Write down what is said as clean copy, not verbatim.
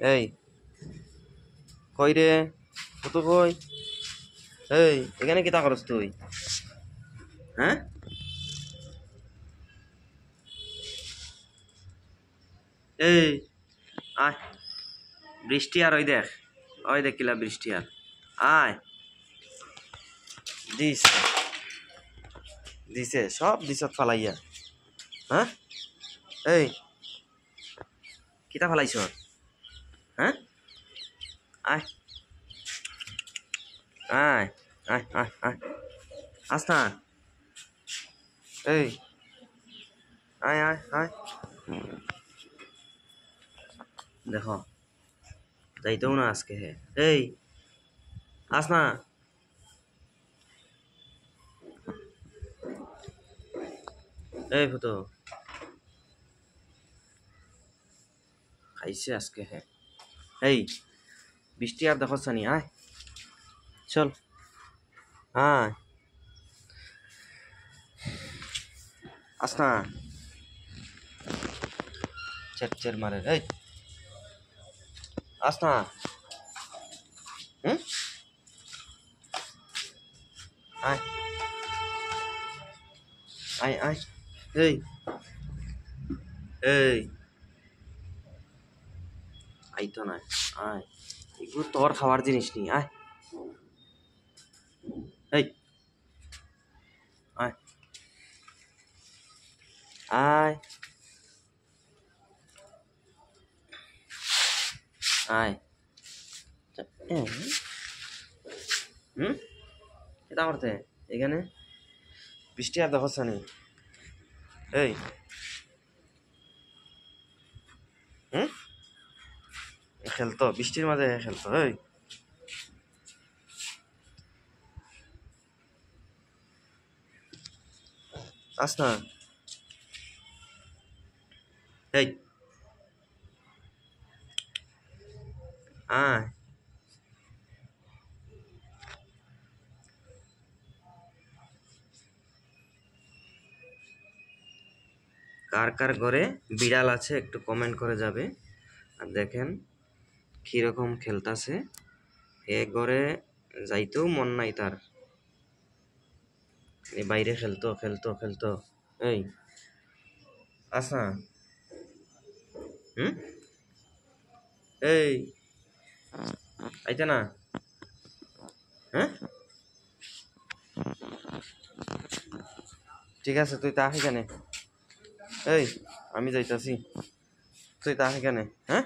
এই কই রে কত কই এই এখানে কিতা করস তুই হ্যাঁ এই আয় বৃষ্টি আর ওই দেখ কিলা বৃষ্টি আর আয় দিছে দিছে সব দিছত ফালাইয়া হ্যাঁ এই কিতা ফালাইছ হ্যাঁ আয় আয় আয় আয় আয় আস না এই আয় আয় আয় দেখো যাইতেও না আজকে হে এই আস না এই ফুটো খাইছে আজকে হে এই বৃষ্টি আর দেখো সানি আয় চল আয় আস না চের মারে এই আস না আয় আয় আয় এই এই আইতো না আয় এগুলো তোর খাওয়ার জিনিস নি আয় এই আয় আয় আয় এটা করতে এখানে বৃষ্টি আর দেখছ নি এই খেলতো বৃষ্টির মাঝে খেলতো এই আস না এই আয় কার কার ঘরে বিড়াল আছে একটু কমেন্ট করে যাবে আর দেখেন কিরকম খেলতাছে এ ঘরে যাইতেও মন নাই তার বাইরে খেলতো খেলতো খেলতো এই আসা এই আইতে না হ্যাঁ ঠিক আছে তুই তা এখানে এই আমি যাইতাছি তুই তা এখানে হ্যাঁ